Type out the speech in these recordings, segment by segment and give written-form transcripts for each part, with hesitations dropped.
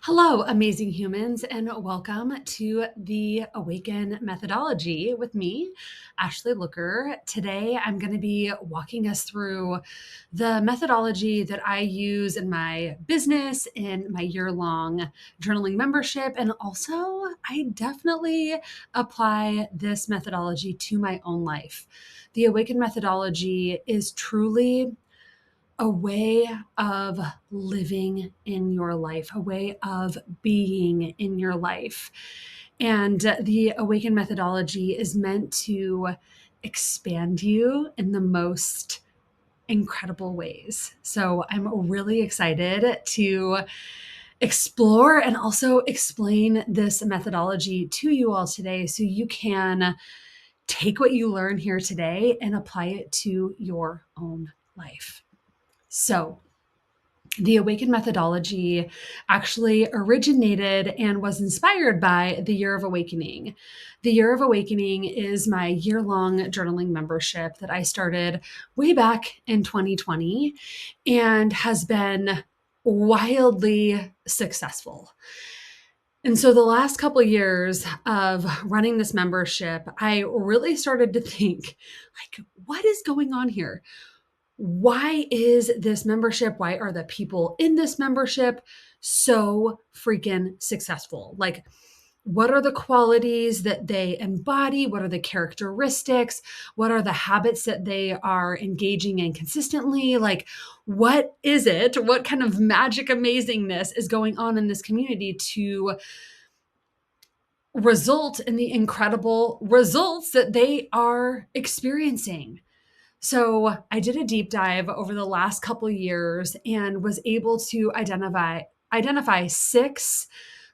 Hello, amazing humans, and welcome to the Awaken methodology with me, Ashley Looker. Today, I'm going to be walking us through the methodology that I use in my business, in my year-long journaling membership, and also I definitely apply this methodology to my own life. The Awaken methodology is truly a way of living in your life, a way of being in your life. And the Awaken methodology is meant to expand you in the most incredible ways. So I'm really excited to explore and also explain this methodology to you all today so you can take what you learn here today and apply it to your own life. So, the Awaken methodology actually originated and was inspired by the Year of Awakening. The Year of Awakening is my year-long journaling membership that I started way back in 2020 and has been wildly successful. And so the last couple of years of running this membership, I really started to think, like, what is going on here? Why is this membership? Why are the people in this membership so freaking successful? Like, what are the qualities that they embody? What are the characteristics? What are the habits that they are engaging in consistently? Like, what is it? What kind of magic amazingness is going on in this community to result in the incredible results that they are experiencing? So I did a deep dive over the last couple of years and was able to identify six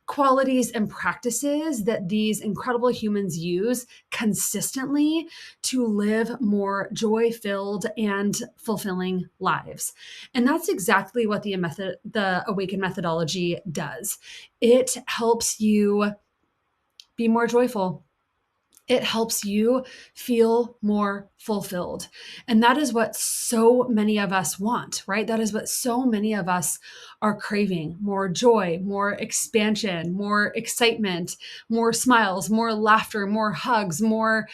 qualities and practices that these incredible humans use consistently to live more joy-filled and fulfilling lives. And that's exactly what the Awaken methodology does. It helps you be more joyful. It helps you feel more fulfilled. And that is what so many of us want, right? That is what so many of us are craving: more joy, more expansion, more excitement, more smiles, more laughter, more hugs, more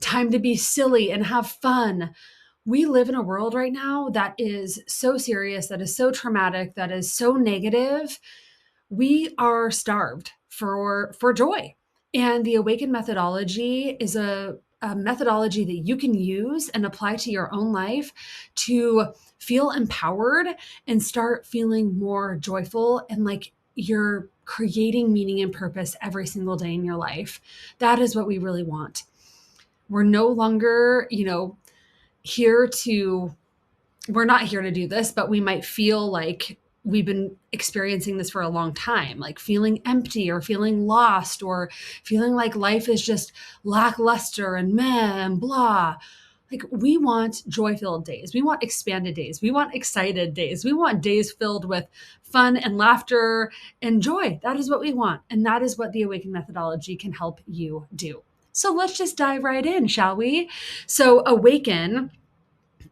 time to be silly and have fun. We live in a world right now that is so serious, that is so traumatic, that is so negative. We are starved for joy. And the Awaken methodology is a methodology that you can use and apply to your own life to feel empowered and start feeling more joyful and like you're creating meaning and purpose every single day in your life. That is what we really want. We're no longer, here to we're not here to do this, but we might feel like we've been experiencing this for a long time, like feeling empty or feeling lost or feeling like life is just lackluster and meh and blah. Like, we want joy-filled days. We want expanded days. We want excited days. We want days filled with fun and laughter and joy. That is what we want. And that is what the Awaken methodology can help you do. So let's just dive right in, shall we? So Awaken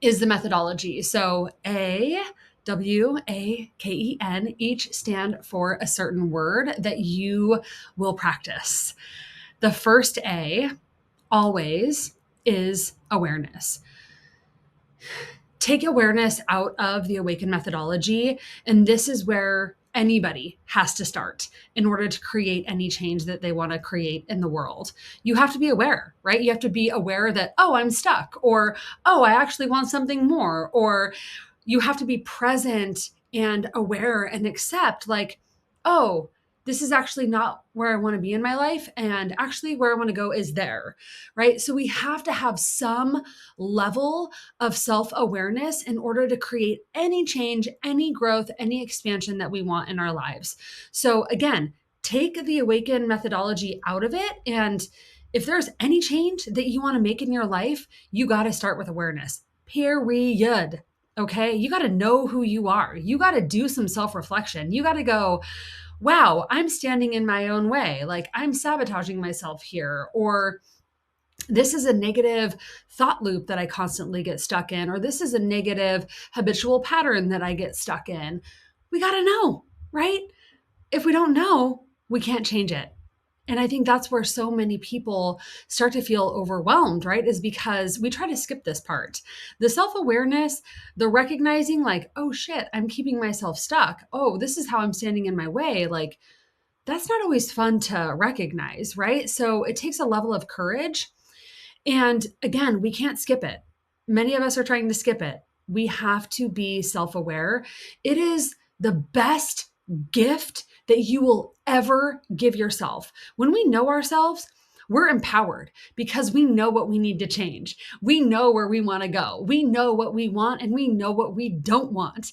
is the methodology. So A.W.A.K.E.N, each stand for a certain word that you will practice. The first A, always, is awareness. Take awareness out of the Awaken methodology, and this is where anybody has to start in order to create any change that they want to create in the world. You have to be aware, right? You have to be aware that, oh, I'm stuck, or, oh, I actually want something more, or you have to be present and aware and accept, like, oh, this is actually not where I want to be in my life. And actually, where I want to go is there, right? So we have to have some level of self awareness in order to create any change, any growth, any expansion that we want in our lives. So, again, take the Awaken methodology out of it. And if there's any change that you want to make in your life, you got to start with awareness, period. Okay. You got to know who you are. You got to do some self reflection. You got to go, wow, I'm standing in my own way. Like, I'm sabotaging myself here. Or this is a negative thought loop that I constantly get stuck in, or this is a negative habitual pattern that I get stuck in. We got to know, right? If we don't know, we can't change it. And I think that's where so many people start to feel overwhelmed, right? Is because we try to skip this part. The self awareness, the recognizing, like, oh shit, I'm keeping myself stuck. Oh, this is how I'm standing in my way. Like, that's not always fun to recognize, right? So it takes a level of courage. And again, we can't skip it. Many of us are trying to skip it. We have to be self aware. It is the best gift that you will ever give yourself. When we know ourselves, we're empowered because we know what we need to change. We know where we want to go. We know what we want and we know what we don't want.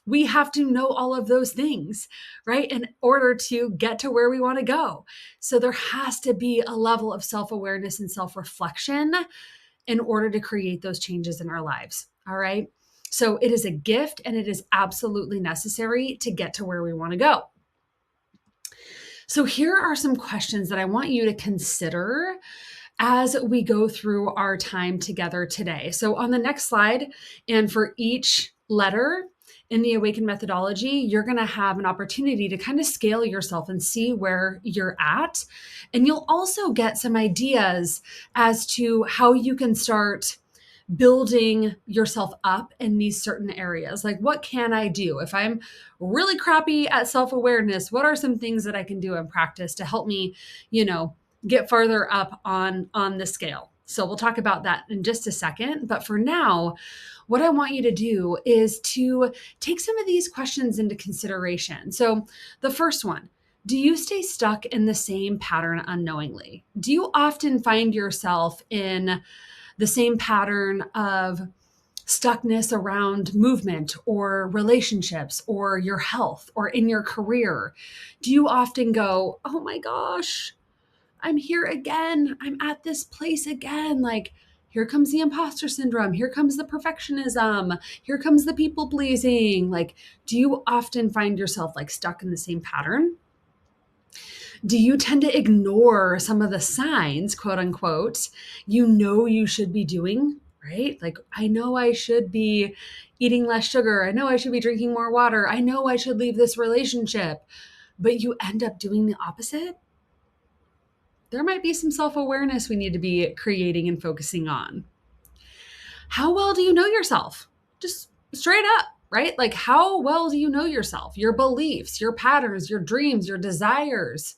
We have to know all of those things, right? In order to get to where we want to go. So there has to be a level of self awareness and self reflection in order to create those changes in our lives. All right. So it is a gift and it is absolutely necessary to get to where we want to go. So here are some questions that I want you to consider as we go through our time together today. So on the next slide, and for each letter in the Awaken methodology, you're going to have an opportunity to kind of scale yourself and see where you're at. And you'll also get some ideas as to how you can start building yourself up in these certain areas. Like, what can I do? If I'm really crappy at self awareness, what are some things that I can do in practice to help me, get further up on the scale? So we'll talk about that in just a second. But for now, what I want you to do is to take some of these questions into consideration. So the first one, do you stay stuck in the same pattern unknowingly? Do you often find yourself in the same pattern of stuckness around movement or relationships or your health or in your career? Do you often go, oh my gosh, I'm here again. I'm at this place again. Like, here comes the imposter syndrome. Here comes the perfectionism. Here comes the people pleasing. Like, do you often find yourself like stuck in the same pattern? Do you tend to ignore some of the signs, quote unquote, you should be doing, right? Like, I know I should be eating less sugar. I know I should be drinking more water. I know I should leave this relationship, but you end up doing the opposite. There might be some self awareness we need to be creating and focusing on. How well do you know yourself? Just straight up, right? Like, how well do you know yourself, your beliefs, your patterns, your dreams, your desires?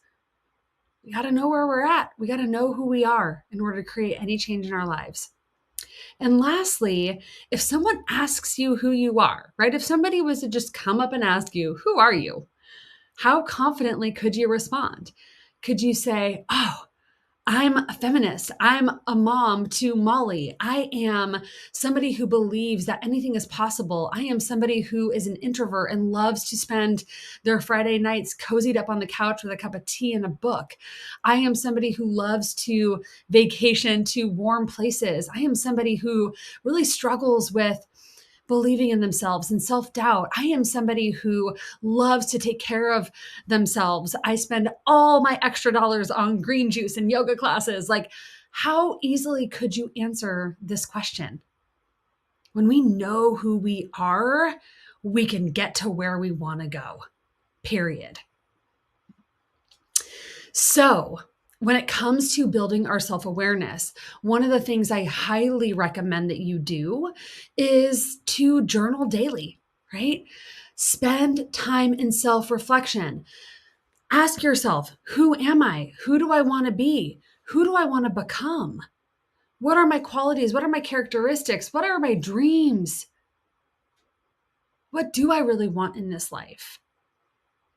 We got to know where we're at. We got to know who we are in order to create any change in our lives. And lastly, if someone asks you who you are, right? If somebody was to just come up and ask you, who are you? How confidently could you respond? Could you say, oh, I'm a feminist. I'm a mom to Molly. I am somebody who believes that anything is possible. I am somebody who is an introvert and loves to spend their Friday nights cozied up on the couch with a cup of tea and a book. I am somebody who loves to vacation to warm places. I am somebody who really struggles with believing in themselves and self doubt. I am somebody who loves to take care of themselves. I spend all my extra dollars on green juice and yoga classes. Like, how easily could you answer this question? When we know who we are, we can get to where we want to go, period. So, when it comes to building our self awareness, one of the things I highly recommend that you do is to journal daily, right? Spend time in self reflection. Ask yourself, who am I? Who do I want to be? Who do I want to become? What are my qualities? What are my characteristics? What are my dreams? What do I really want in this life?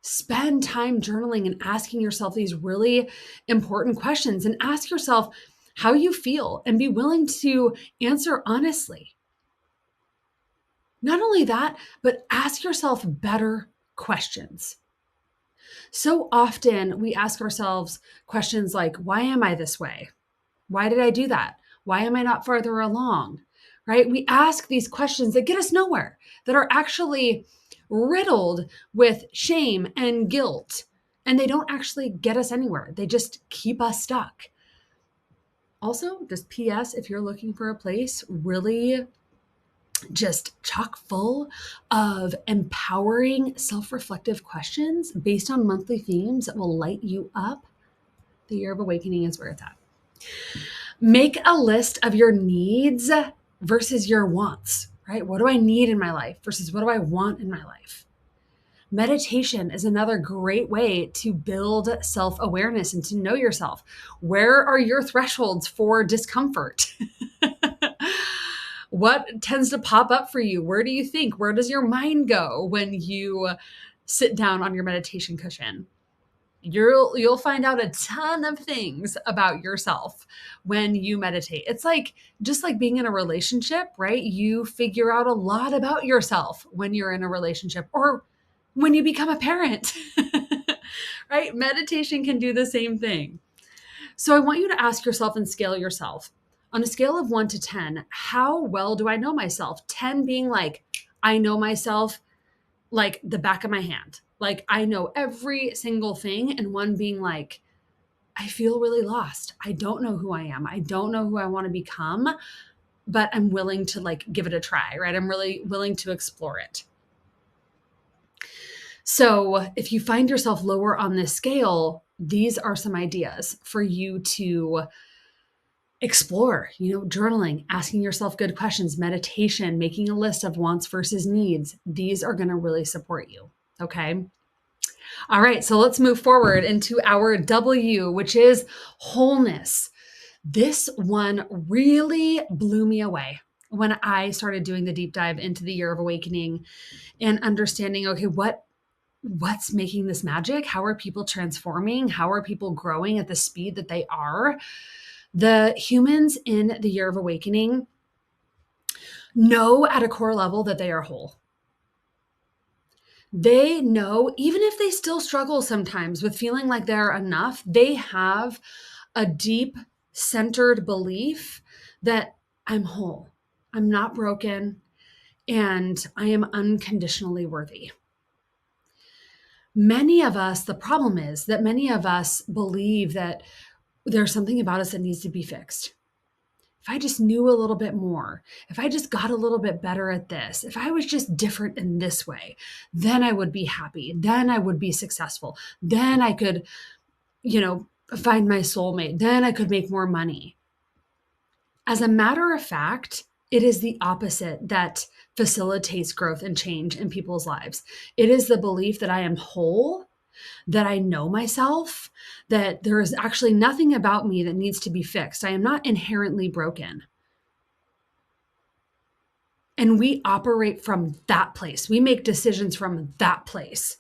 Spend time journaling and asking yourself these really important questions and ask yourself how you feel and be willing to answer honestly. Not only that, but ask yourself better questions. So often we ask ourselves questions like, why am I this way? Why did I do that? Why am I not farther along? Right? We ask these questions that get us nowhere, that are actually riddled with shame and guilt, and they don't actually get us anywhere. They just keep us stuck. Also, just PS, if you're looking for a place really just chock full of empowering self-reflective questions based on monthly themes that will light you up. The Year of Awakening is where it's at. Make a list of your needs versus your wants, right? What do I need in my life versus what do I want in my life? Meditation is another great way to build self-awareness and to know yourself. Where are your thresholds for discomfort? What tends to pop up for you? Where do you think? Where does your mind go when you sit down on your meditation cushion? You'll find out a ton of things about yourself when you meditate. It's like just like being in a relationship, right? You figure out a lot about yourself when you're in a relationship or when you become a parent. Right? Meditation can do the same thing. So I want you to ask yourself and scale yourself. On a scale of 1 to 10, how well do I know myself? 10 being like, I know myself like the back of my hand. Like I know every single thing. And 1 being like, I feel really lost. I don't know who I am. I don't know who I want to become, but I'm willing to like give it a try, right? I'm really willing to explore it. So if you find yourself lower on this scale, these are some ideas for you to explore, journaling, asking yourself good questions, meditation, making a list of wants versus needs. These are going to really support you. Okay. All right. So let's move forward into our W, which is wholeness. This one really blew me away when I started doing the deep dive into the Year of Awakening and understanding, okay, what's making this magic? How are people transforming? How are people growing at the speed that they are? The humans in the Year of Awakening know at a core level that they are whole. They know, even if they still struggle sometimes with feeling like they're enough, they have a deep centered belief that I'm whole, I'm not broken, and I am unconditionally worthy. Many of us, the problem is that many of us believe that there's something about us that needs to be fixed. If I just knew a little bit more, if I just got a little bit better at this, if I was just different in this way, then I would be happy. Then I would be successful. Then I could, find my soulmate. Then I could make more money. As a matter of fact, it is the opposite that facilitates growth and change in people's lives. It is the belief that I am whole, that I know myself, that there is actually nothing about me that needs to be fixed. I am not inherently broken. And we operate from that place. We make decisions from that place.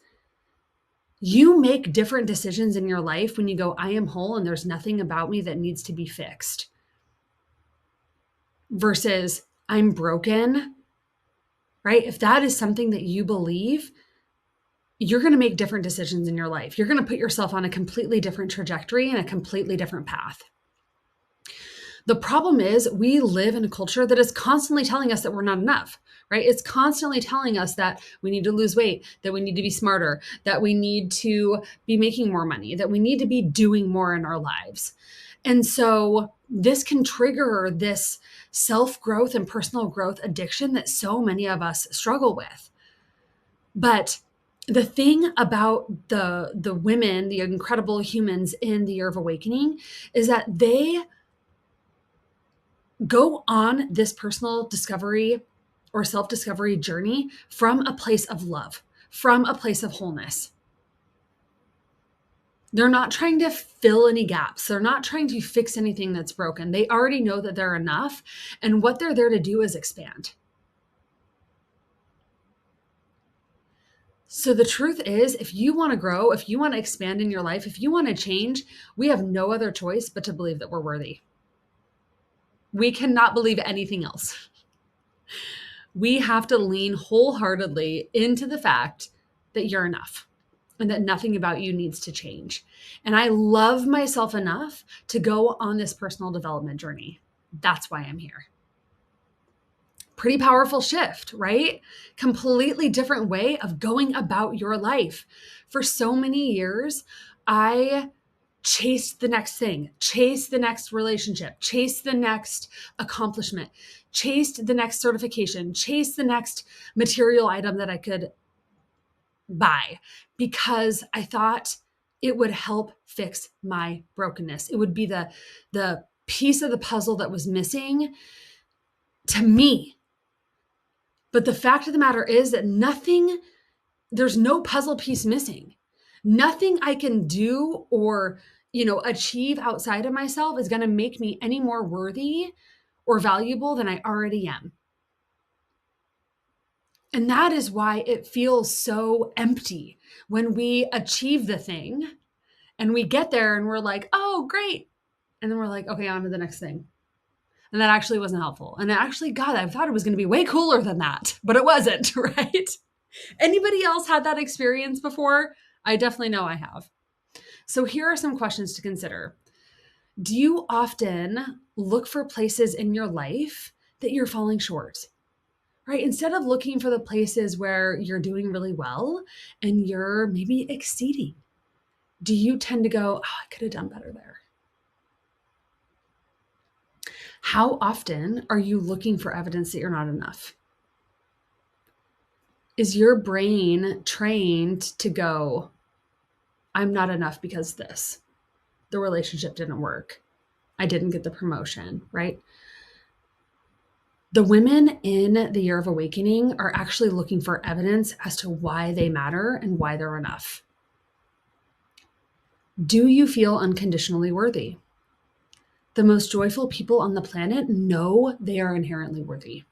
You make different decisions in your life when you go, I am whole and there's nothing about me that needs to be fixed, versus I'm broken, right? If that is something that you believe, you're going to make different decisions in your life. You're going to put yourself on a completely different trajectory and a completely different path. The problem is we live in a culture that is constantly telling us that we're not enough, right? It's constantly telling us that we need to lose weight, that we need to be smarter, that we need to be making more money, that we need to be doing more in our lives. And so this can trigger this self-growth and personal growth addiction that so many of us struggle with. But the thing about the women, the incredible humans in the Year of Awakening, is that they go on this personal discovery or self-discovery journey from a place of love, from a place of wholeness. They're not trying to fill any gaps. They're not trying to fix anything that's broken. They already know that they're enough, and what they're there to do is expand. So the truth is, if you want to grow, if you want to expand in your life, if you want to change, we have no other choice but to believe that we're worthy. We cannot believe anything else. We have to lean wholeheartedly into the fact that you're enough and that nothing about you needs to change. And I love myself enough to go on this personal development journey. That's why I'm here. Pretty powerful shift, right? Completely different way of going about your life. For so many years, I chased the next thing, chased the next relationship, chased the next accomplishment, chased the next certification, chased the next material item that I could buy because I thought it would help fix my brokenness. It would be the piece of the puzzle that was missing to me. But the fact of the matter is that there's no puzzle piece missing. Nothing I can do or, achieve outside of myself is going to make me any more worthy or valuable than I already am. And that is why it feels so empty when we achieve the thing and we get there and we're like, oh, great. And then we're like, okay, on to the next thing. And that actually wasn't helpful. And actually, God, I thought it was going to be way cooler than that, but it wasn't, right? Anybody else had that experience before? I definitely know I have. So here are some questions to consider. Do you often look for places in your life that you're falling short? Right? Instead of looking for the places where you're doing really well and you're maybe exceeding, do you tend to go, oh, I could have done better there? How often are you looking for evidence that you're not enough? Is your brain trained to go, I'm not enough because the relationship didn't work. I didn't get the promotion, right? The women in the year of awakening are actually looking for evidence as to why they matter and why they're enough. Do you feel unconditionally worthy? The most joyful people on the planet know they are inherently worthy.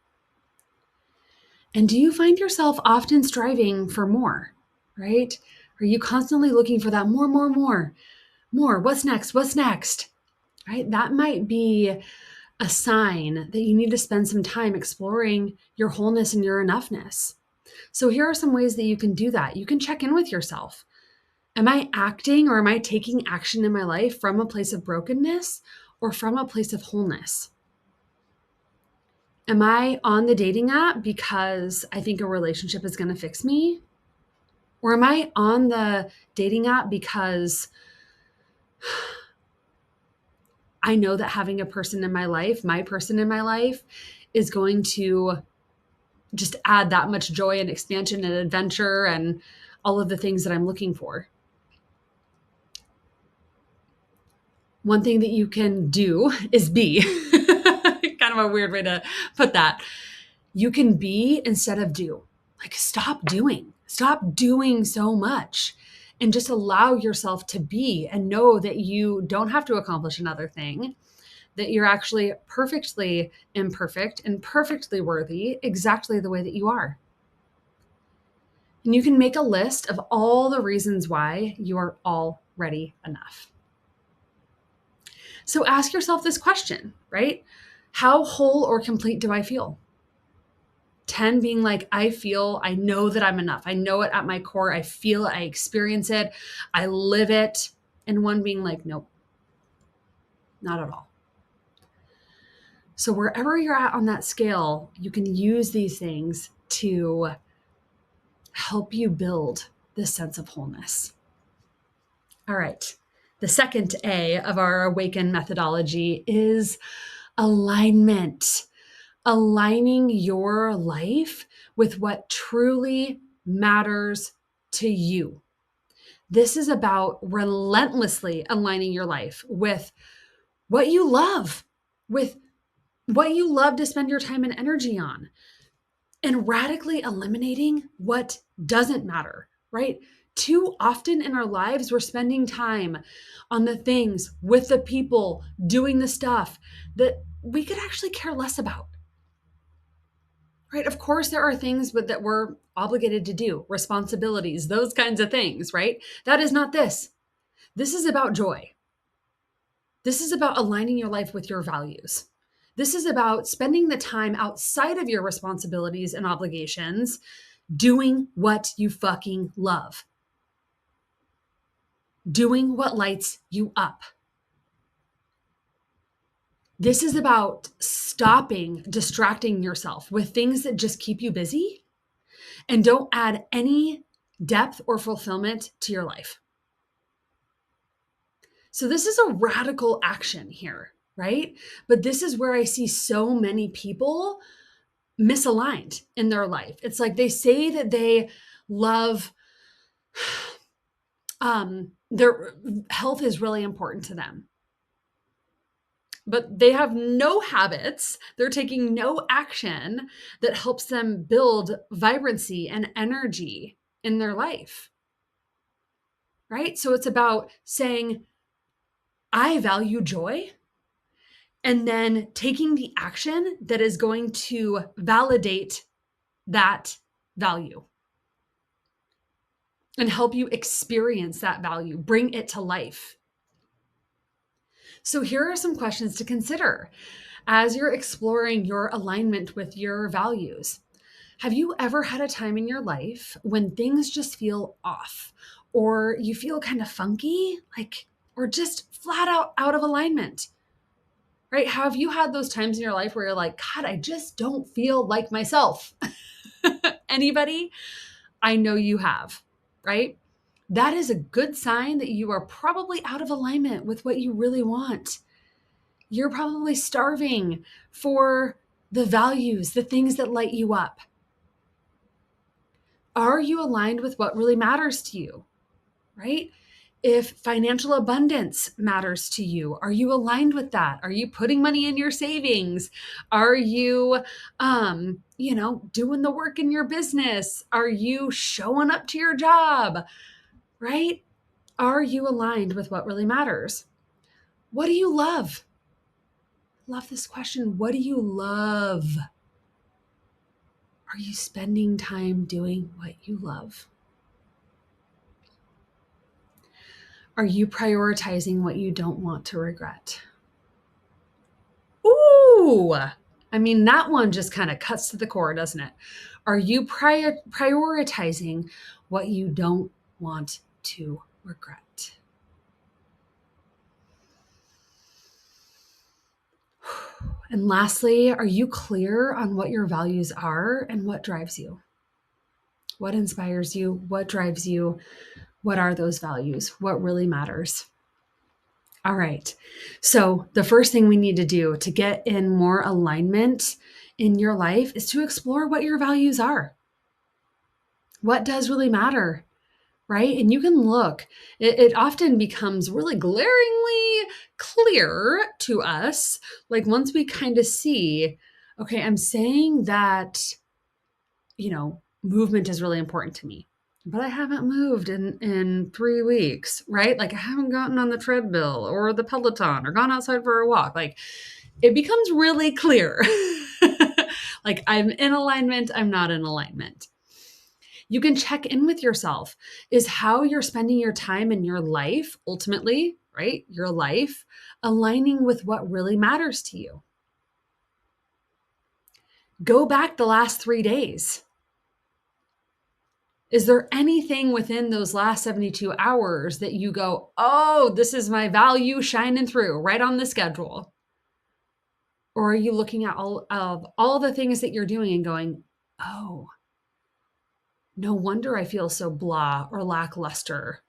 And do you find yourself often striving for more, right? Are you constantly looking for that more? What's next? What's next? Right? That might be a sign that you need to spend some time exploring your wholeness and your enoughness. So here are some ways that you can do that. You can check in with yourself. Am I acting or am I taking action in my life from a place of brokenness or from a place of wholeness? Am I on the dating app because I think a relationship is going to fix me? Or am I on the dating app because I know that having a person in my life, my person in my life, is going to just add that much joy and expansion and adventure and all of the things that I'm looking for? One thing that you can do is be. Kind of a weird way to put that. You can be instead of do. Like, stop doing so much and just allow yourself to be and know that you don't have to accomplish another thing, that you're actually perfectly imperfect and perfectly worthy exactly the way that you are. And you can make a list of all the reasons why you are already enough. So ask yourself this question, right? How whole or complete do I feel? 10 being like, I know that I'm enough. I know it at my core. I feel it. I experience it. I live it. And 1 being like, nope, not at all. So wherever you're at on that scale, you can use these things to help you build this sense of wholeness. All right. The second A of our Awaken methodology is alignment. Aligning your life with what truly matters to you. This is about relentlessly aligning your life with what you love, with what you love to spend your time and energy on, and radically eliminating what doesn't matter, right? Too often in our lives, we're spending time on the things with the people doing the stuff that we could actually care less about. Right? Of course, there are things that we're obligated to do, responsibilities, those kinds of things, right? That is not this. This is about joy. This is about aligning your life with your values. This is about spending the time outside of your responsibilities and obligations doing what you fucking love, doing what lights you up. This is about stopping distracting yourself with things that just keep you busy and don't add any depth or fulfillment to your life. So this is a radical action here, right? But this is where I see so many people misaligned in their life. It's like they say that they love their health is really important to them, but they have no habits. They're taking no action that helps them build vibrancy and energy in their life, right? So it's about saying, I value joy, and then taking the action that is going to validate that value and help you experience that value, bring it to life. So, here are some questions to consider as you're exploring your alignment with your values. Have you ever had a time in your life when things just feel off, or you feel kind of funky, or just flat out of alignment? Right? Have you had those times in your life where you're like, God, I just don't feel like myself? Anybody? I know you have, right? That is a good sign that you are probably out of alignment with what you really want. You're probably starving for the values, the things that light you up. Are you aligned with what really matters to you, right? If financial abundance matters to you, are you aligned with that? Are you putting money in your savings? Are you, doing the work in your business? Are you showing up to your job, right? Are you aligned with what really matters? What do you love? Love this question. What do you love? Are you spending time doing what you love? Are you prioritizing what you don't want to regret? Ooh, I mean, that one just kind of cuts to the core, doesn't it? Are you prioritizing what you don't want to regret? And lastly, are you clear on what your values are and what drives you? What inspires you? What drives you? What are those values? What really matters? All right. So, the first thing we need to do to get in more alignment in your life is to explore what your values are. What does really matter, right? And you can look, it often becomes really glaringly clear to us. Like once we kind of see, okay, I'm saying that, movement is really important to me, but I haven't moved in 3 weeks, right? Like I haven't gotten on the treadmill or the Peloton or gone outside for a walk. Like it becomes really clear. Like I'm in alignment, I'm not in alignment. You can check in with yourself. Is how you're spending your time in your life, ultimately, right? Your life aligning with what really matters to you. Go back the last 3 days. Is there anything within those last 72 hours that you go, oh, this is my value shining through right on the schedule? Or are you looking at all the things that you're doing and going, oh, no wonder I feel so blah or lackluster.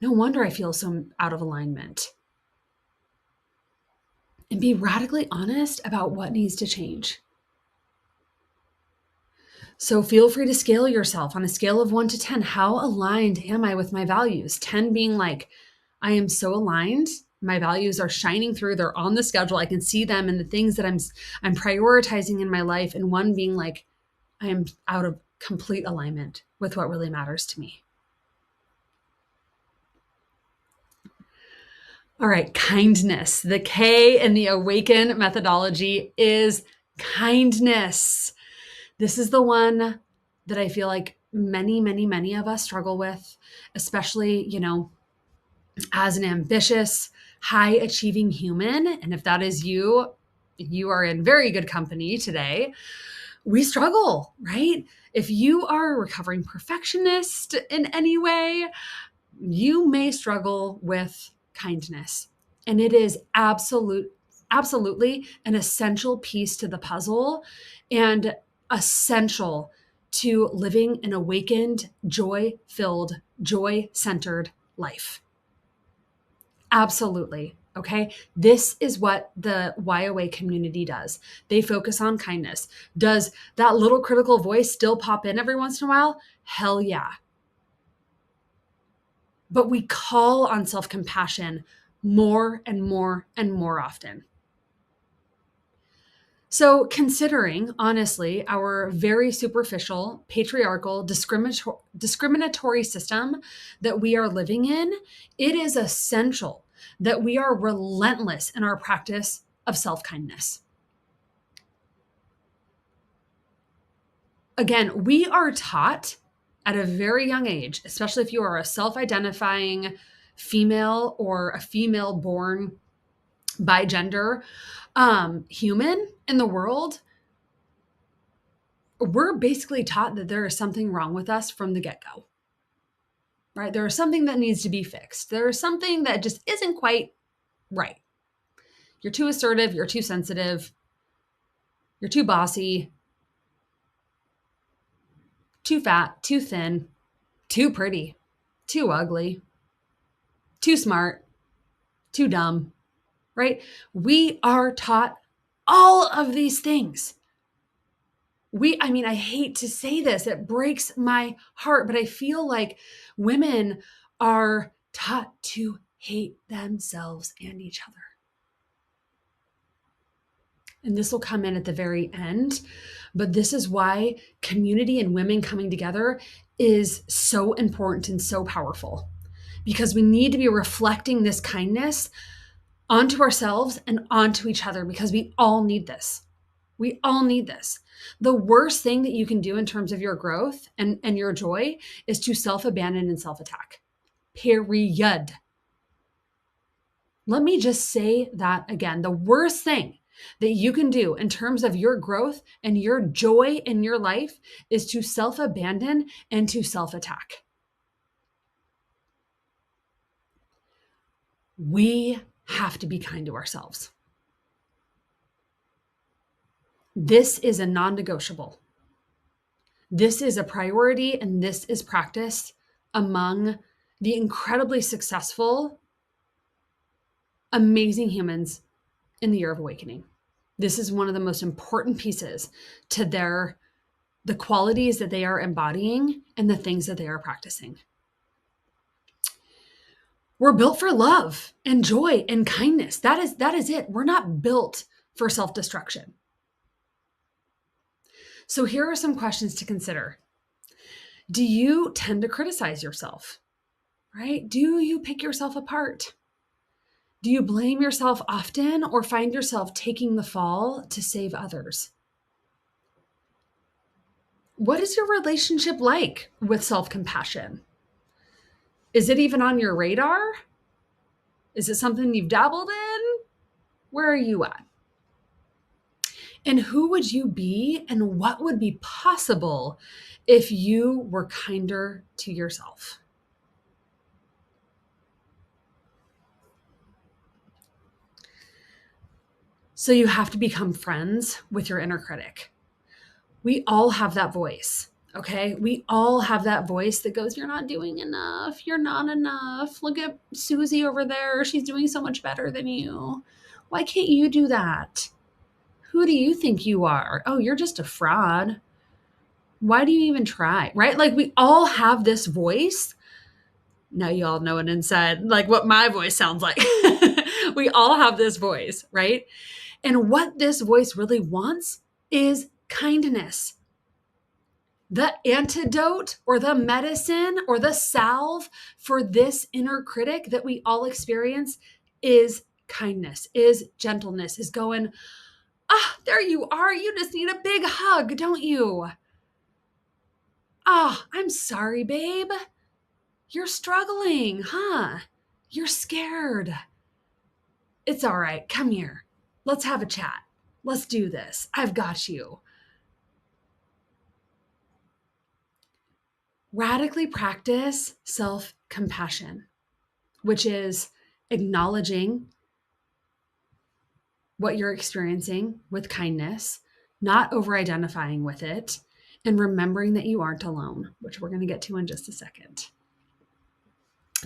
No wonder I feel so out of alignment. And be radically honest about what needs to change. So feel free to scale yourself on a scale of 1 to 10. How aligned am I with my values? 10 being like, I am so aligned. My values are shining through. They're on the schedule. I can see them and the things that I'm prioritizing in my life. And 1 being like, I am out of complete alignment with what really matters to me. All right, kindness. The K in the A.W.A.K.E.N methodology is kindness. This is the one that I feel like many, many, many of us struggle with, especially, as an ambitious, high achieving human. And if that is you, you are in very good company today. We struggle, right? If you are a recovering perfectionist in any way, you may struggle with kindness. And it is absolutely an essential piece to the puzzle and essential to living an awakened, joy-filled, joy-centered life. Absolutely. Okay. This is what the YOA community does. They focus on kindness. Does that little critical voice still pop in every once in a while? Hell yeah. But we call on self-compassion more and more and more often. So, considering honestly our very superficial, patriarchal, discriminatory system that we are living in, it is essential that we are relentless in our practice of self kindness. Again, we are taught at a very young age, especially if you are a self identifying female or a female born by gender human in the world, we're basically taught that there is something wrong with us from the get-go, right? There is something that needs to be fixed. There is something that just isn't quite right. You're too assertive, you're too sensitive, you're too bossy, too fat, too thin, too pretty, too ugly, too smart, too dumb, right? We are taught all of these things. I hate to say this, it breaks my heart, but I feel like women are taught to hate themselves and each other. And this will come in at the very end, but this is why community and women coming together is so important and so powerful, because we need to be reflecting this kindness onto ourselves and onto each other, because we all need this. We all need this. The worst thing that you can do in terms of your growth and your joy is to self-abandon and self-attack. Period. Let me just say that again. The worst thing that you can do in terms of your growth and your joy in your life is to self-abandon and to self-attack. We have to be kind to ourselves. This is a non-negotiable. This is a priority, and this is practiced among the incredibly successful, amazing humans in the year of awakening. This is one of the most important pieces to the qualities that they are embodying and the things that they are practicing. We're built for love and joy and kindness. That is it. We're not built for self-destruction. So here are some questions to consider. Do you tend to criticize yourself? Right? Do you pick yourself apart? Do you blame yourself often or find yourself taking the fall to save others? What is your relationship like with self-compassion? Is it even on your radar? Is it something you've dabbled in? Where are you at? And who would you be and what would be possible if you were kinder to yourself? So you have to become friends with your inner critic. We all have that voice, okay? We all have that voice that goes, you're not doing enough. You're not enough. Look at Susie over there. She's doing so much better than you. Why can't you do that? Who do you think you are? Oh, you're just a fraud. Why do you even try? Right? Like we all have this voice. Now you all know it inside, like what my voice sounds like. We all have this voice, right? And what this voice really wants is kindness. The antidote or the medicine or the salve for this inner critic that we all experience is kindness, is gentleness, is going, there you are. You just need a big hug, don't you? I'm sorry, babe. You're struggling, huh? You're scared. It's all right. Come here. Let's have a chat. Let's do this. I've got you. Radically practice self-compassion, which is acknowledging what you're experiencing with kindness, not over-identifying with it, and remembering that you aren't alone, which we're going to get to in just a second.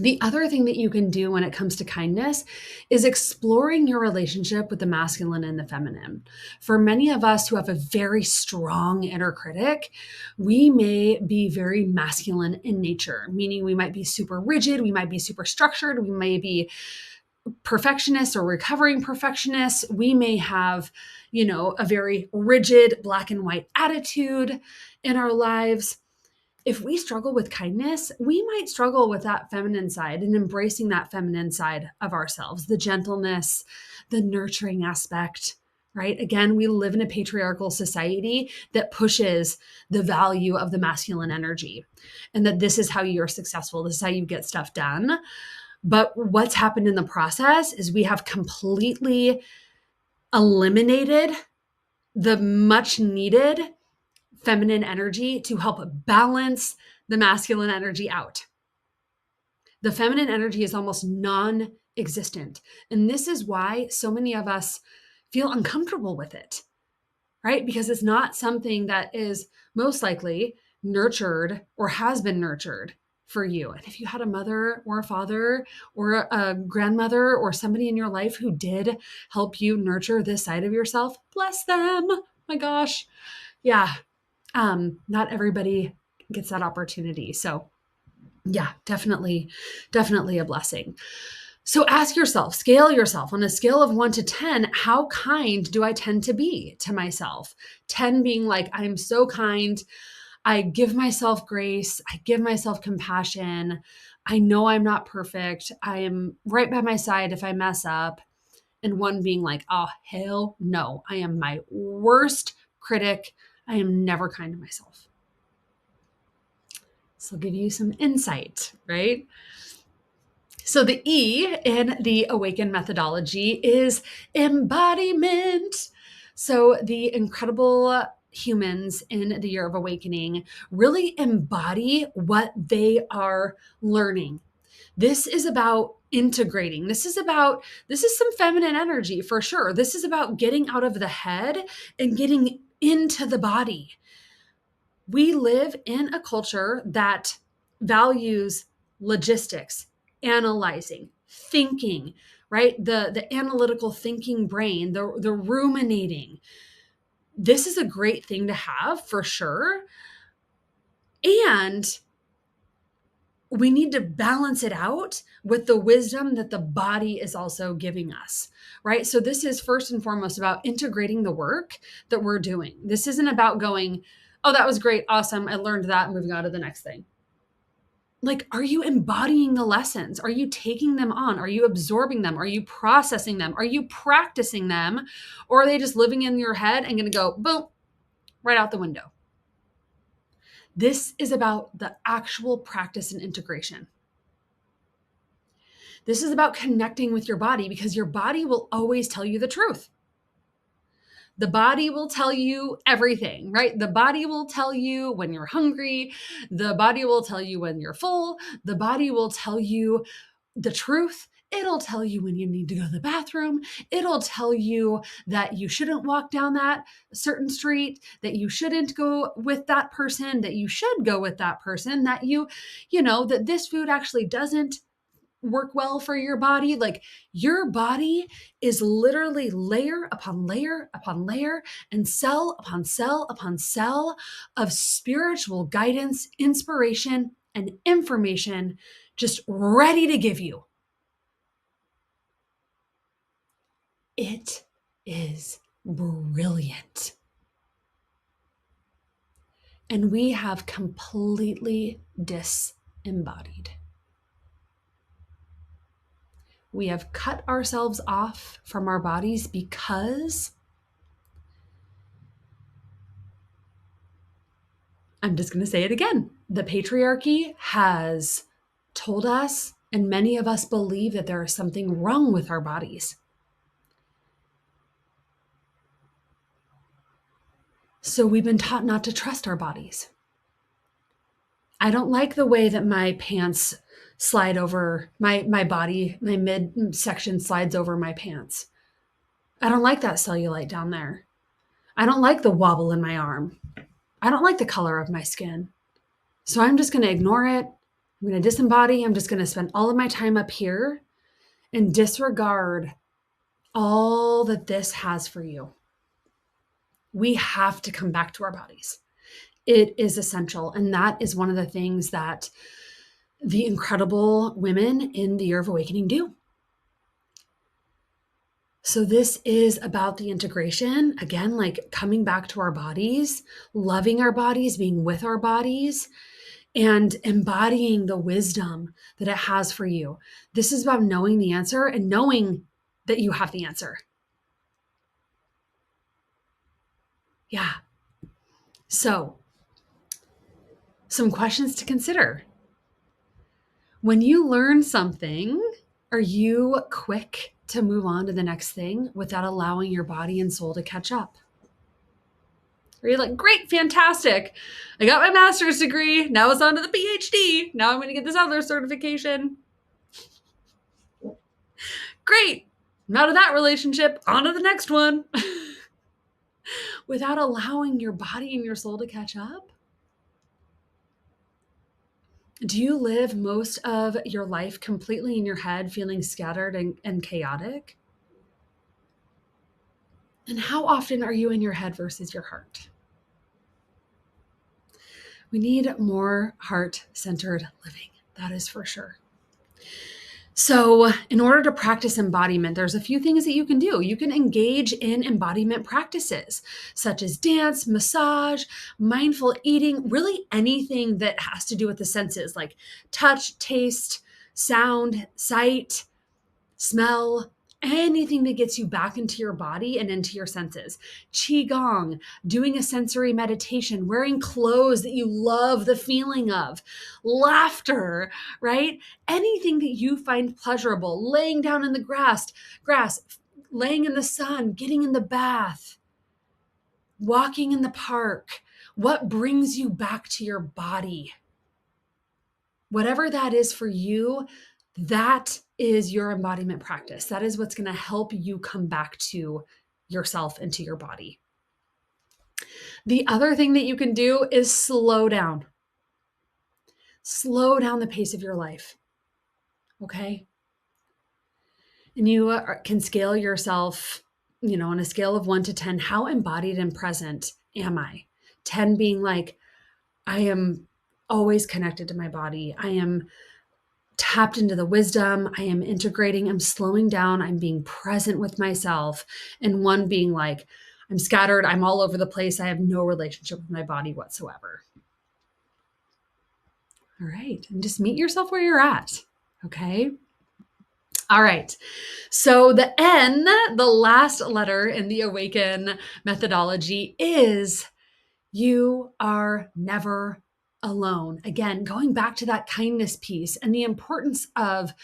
The other thing that you can do when it comes to kindness is exploring your relationship with the masculine and the feminine. For many of us who have a very strong inner critic, we may be very masculine in nature, meaning we might be super rigid, we might be super structured, we may be perfectionists or recovering perfectionists. We may have, a very rigid black and white attitude in our lives. If we struggle with kindness, we might struggle with that feminine side and embracing that feminine side of ourselves, the gentleness, the nurturing aspect, right? Again, we live in a patriarchal society that pushes the value of the masculine energy and that this is how you're successful, this is how you get stuff done. But what's happened in the process is we have completely eliminated the much needed feminine energy to help balance the masculine energy out. The feminine energy is almost non existent. And this is why so many of us feel uncomfortable with it, right? Because it's not something that is most likely nurtured or has been nurtured for you. And if you had a mother or a father or a grandmother or somebody in your life who did help you nurture this side of yourself, bless them. My gosh. Yeah. Not everybody gets that opportunity. So yeah, definitely a blessing. So ask yourself, scale yourself on a scale of 1 to 10. How kind do I tend to be to myself? 10 being like, I'm so kind. I give myself grace. I give myself compassion. I know I'm not perfect. I am right by my side if I mess up. And 1 being like, oh, hell no. I am my worst critic. I am never kind to myself. So I'll give you some insight, right? So the E in the A.W.A.K.E.N methodology is embodiment. So the incredible humans in the year of awakening really embody what they are learning. This is about integrating. This is some feminine energy for sure. This is about getting out of the head and getting into the body. We live in a culture that values logistics, analyzing, thinking, right? The analytical thinking brain, the ruminating. This is a great thing to have for sure. And we need to balance it out with the wisdom that the body is also giving us, right? So this is first and foremost about integrating the work that we're doing. This isn't about going, oh, that was great, awesome, I learned that, and moving on to the next thing. Like, are you embodying the lessons? Are you taking them on? Are you absorbing them? Are you processing them? Are you practicing them? Or are they just living in your head and going to go, boom, right out the window? This is about the actual practice and integration. This is about connecting with your body because your body will always tell you the truth. The body will tell you everything, right? The body will tell you when you're hungry. The body will tell you when you're full. The body will tell you the truth. It'll tell you when you need to go to the bathroom. It'll tell you that you shouldn't walk down that certain street, that you shouldn't go with that person, that you should go with that person, that that this food actually doesn't work well for your body. Like, your body is literally layer upon layer upon layer and cell upon cell upon cell of spiritual guidance, inspiration, and information just ready to give you. It is brilliant. And we have completely disembodied. We have cut ourselves off from our bodies because I'm just going to say it again. The patriarchy has told us, and many of us believe, that there is something wrong with our bodies. So we've been taught not to trust our bodies. I don't like the way that my pants slide over my body, my midsection slides over my pants. I don't like that cellulite down there. I don't like the wobble in my arm. I don't like the color of my skin. So I'm just going to ignore it. I'm going to disembody. I'm just going to spend all of my time up here and disregard all that this has for you. We have to come back to our bodies. It is essential. And that is one of the things that the incredible women in the Year of Awakening do. So this is about the integration, again, like coming back to our bodies, loving our bodies, being with our bodies, and embodying the wisdom that it has for you. This is about knowing the answer and knowing that you have the answer. Yeah. So, some questions to consider. When you learn something, are you quick to move on to the next thing without allowing your body and soul to catch up? Are you like, great, fantastic. I got my master's degree. Now it's on to the PhD. Now I'm going to get this other certification. Great. I'm out of that relationship. On to the next one. Without allowing your body and your soul to catch up? Do you live most of your life completely in your head, feeling scattered and chaotic? And how often are you in your head versus your heart? We need more heart-centered living. That is for sure. So, in order to practice embodiment, there's a few things that you can do. You can engage in embodiment practices such as dance, massage, mindful eating, really anything that has to do with the senses like touch, taste, sound, sight, smell, anything that gets you back into your body and into your senses. Qigong, doing a sensory meditation, wearing clothes that you love the feeling of, laughter, right? Anything that you find pleasurable, laying down in the grass, laying in the sun, getting in the bath, walking in the park. What brings you back to your body? Whatever that is for you, that is your embodiment practice. That is what's going to help you come back to yourself and to your body. The other thing that you can do is slow down. Slow down the pace of your life. Okay? And you can scale yourself, on a scale of 1 to 10, how embodied and present am I? 10 being like, I am always connected to my body. I am tapped into the wisdom. I am integrating. I'm slowing down. I'm being present with myself. And 1 being like, I'm scattered. I'm all over the place. I have no relationship with my body whatsoever. All right. And just meet yourself where you're at. Okay. All right. So the N, the last letter in the Awaken methodology, is you are never alone. Again, going back to that kindness piece and the importance of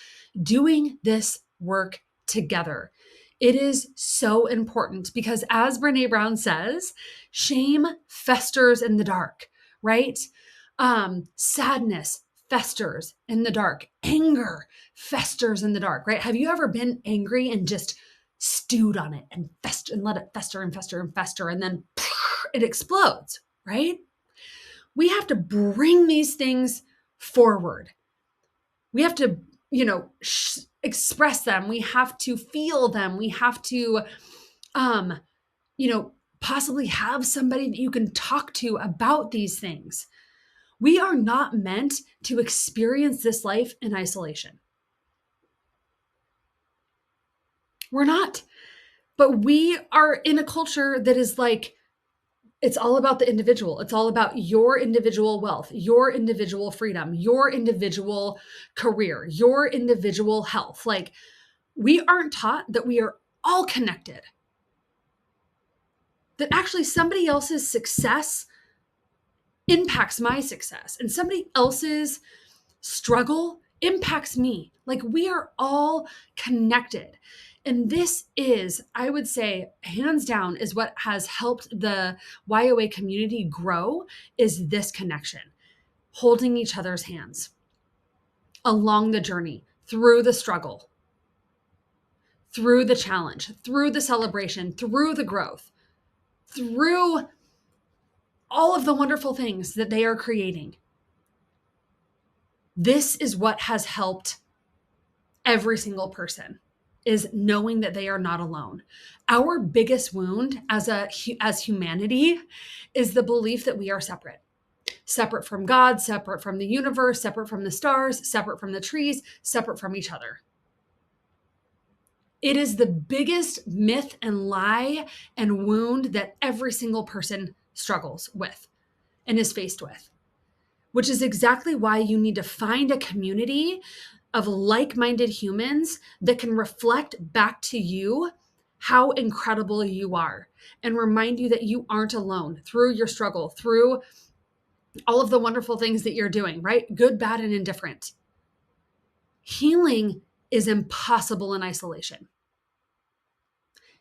doing this work together. It is so important because, as Brene Brown says, shame festers in the dark, right? Sadness festers in the dark. Anger festers in the dark, right? Have you ever been angry and just stewed on it and let it fester and fester and fester, and then it explodes, right? We have to bring these things forward. We have to, express them. We have to feel them. We have to, possibly have somebody that you can talk to about these things. We are not meant to experience this life in isolation. We're not. But we are in a culture that is like, it's all about the individual. It's all about your individual wealth, your individual freedom, your individual career, your individual health. Like, we aren't taught that we are all connected, that actually somebody else's success impacts my success and somebody else's struggle impacts me. Like, we are all connected. And this is, I would say, hands down, is what has helped the YOA community grow, is this connection, holding each other's hands along the journey, through the struggle, through the challenge, through the celebration, through the growth, through all of the wonderful things that they are creating. This is what has helped every single person, is knowing that they are not alone. Our biggest wound as humanity is the belief that we are separate from God, separate from the universe, separate from the stars, separate from the trees, separate from each other. It is the biggest myth and lie and wound that every single person struggles with and is faced with, which is exactly why you need to find a community of like-minded humans that can reflect back to you how incredible you are and remind you that you aren't alone through your struggle, through all of the wonderful things that you're doing, right? Good, bad, and indifferent. Healing is impossible in isolation.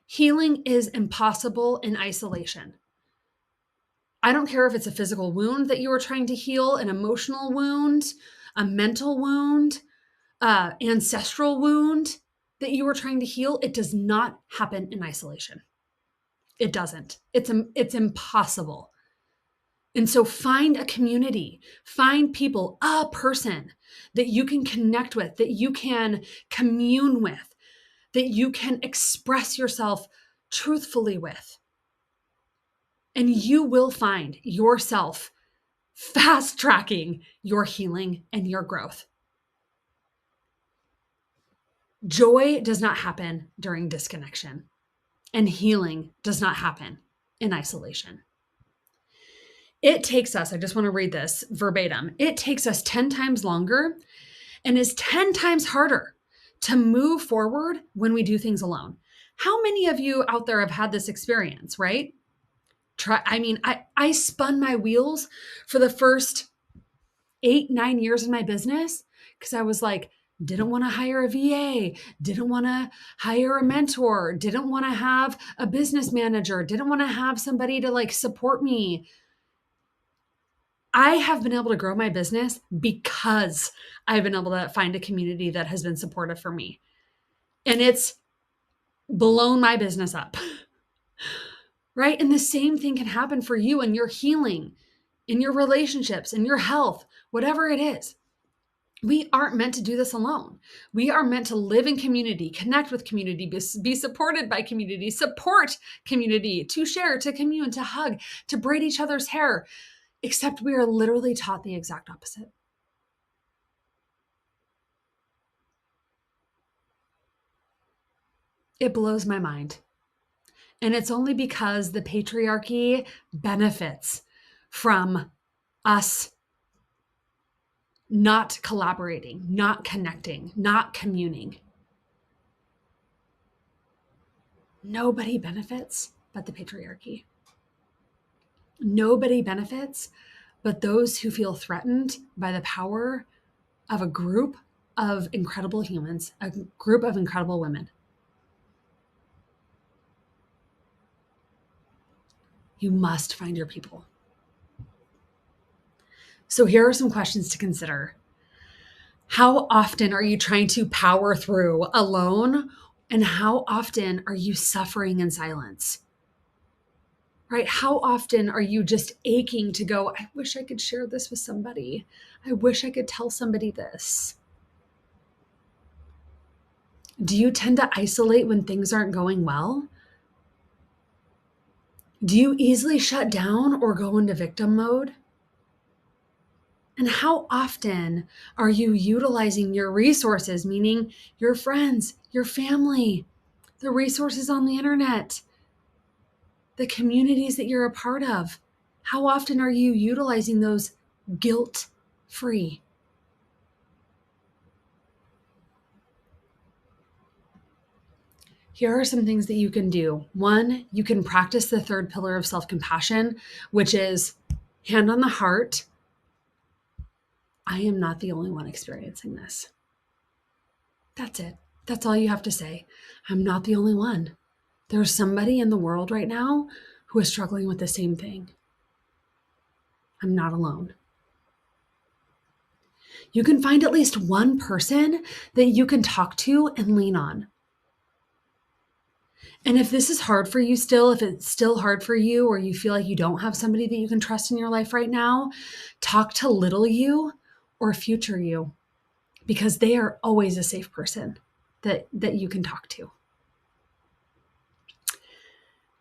Healing is impossible in isolation. I don't care if it's a physical wound that you are trying to heal, an emotional wound, a mental wound, ancestral wound that you are trying to heal. It does not happen in isolation. It doesn't. It's impossible. And so find a community, find people, a person that you can connect with, that you can commune with, that you can express yourself truthfully with. And you will find yourself fast tracking your healing and your growth. Joy does not happen during disconnection, and healing does not happen in isolation. It takes us, I just want to read this verbatim, it takes us 10 times longer and is 10 times harder to move forward when we do things alone. How many of you out there have had this experience, right? I spun my wheels for the first 8-9 years in my business because I was like, didn't want to hire a VA, didn't want to hire a mentor, didn't want to have a business manager, didn't want to have somebody to like support me. I have been able to grow my business because I've been able to find a community that has been supportive for me. And it's blown my business up. Right? And the same thing can happen for you in your healing, in your relationships, in your health, whatever it is. We aren't meant to do this alone. We are meant to live in community, connect with community, be supported by community, support community, to share, to commune, to hug, to braid each other's hair, except we are literally taught the exact opposite. It blows my mind. And it's only because the patriarchy benefits from us not collaborating, not connecting, not communing. Nobody benefits but the patriarchy. Nobody benefits but those who feel threatened by the power of a group of incredible humans, a group of incredible women. You must find your people. So here are some questions to consider. How often are you trying to power through alone? And how often are you suffering in silence? Right? How often are you just aching to go, I wish I could share this with somebody. I wish I could tell somebody this. Do you tend to isolate when things aren't going well? Do you easily shut down or go into victim mode? And how often are you utilizing your resources, meaning your friends, your family, the resources on the internet, the communities that you're a part of? How often are you utilizing those guilt free? Here are some things that you can do. One, you can practice the third pillar of self compassion, which is hand on the heart. I am not the only one experiencing this. That's it. That's all you have to say. I'm not the only one. There's somebody in the world right now who is struggling with the same thing. I'm not alone. You can find at least one person that you can talk to and lean on. And if this is hard for you still, if it's still hard for you, or you feel like you don't have somebody that you can trust in your life right now, talk to little you or future you, because they are always a safe person that you can talk to.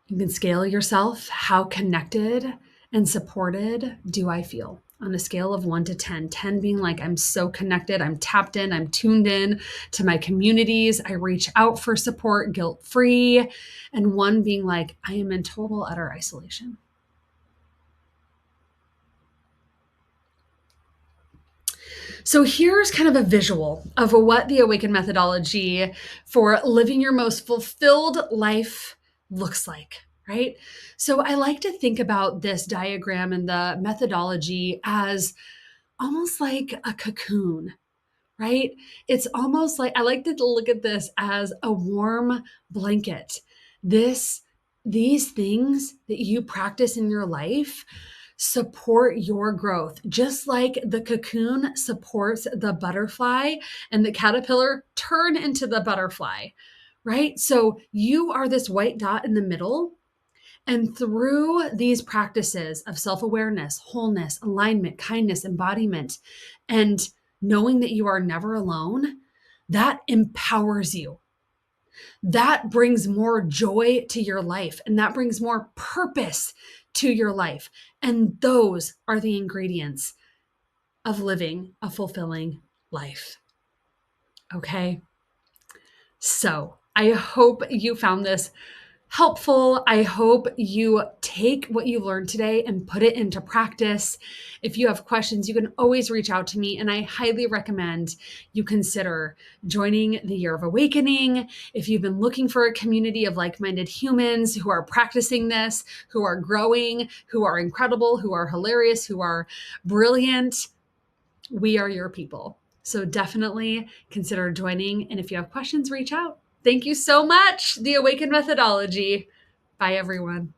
You can scale yourself. How connected and supported do I feel? On a scale of 1 to 10, 10 being like, I'm so connected, I'm tapped in, I'm tuned in to my communities, I reach out for support guilt free, and 1 being like, I am in total utter isolation. So here's kind of a visual of what the Awaken methodology for living your most fulfilled life looks like, right? So I like to think about this diagram and the methodology as almost like a cocoon, right? It's almost like I like to look at this as a warm blanket. This these things that you practice in your life support your growth, just like the cocoon supports the butterfly and the caterpillar turn into the butterfly, right? So you are this white dot in the middle, and through these practices of self awareness, wholeness, alignment, kindness, embodiment, and knowing that you are never alone, that empowers you. That brings more joy to your life, and that brings more purpose to your life. And those are the ingredients of living a fulfilling life. Okay. So I hope you found this helpful. I hope you take what you learned today and put it into practice. If you have questions, you can always reach out to me, and I highly recommend you consider joining the Year of Awakening. If you've been looking for a community of like-minded humans who are practicing this, who are growing, who are incredible, who are hilarious, who are brilliant, we are your people. So definitely consider joining. And if you have questions, reach out. Thank you so much. The Awaken methodology. Bye, everyone.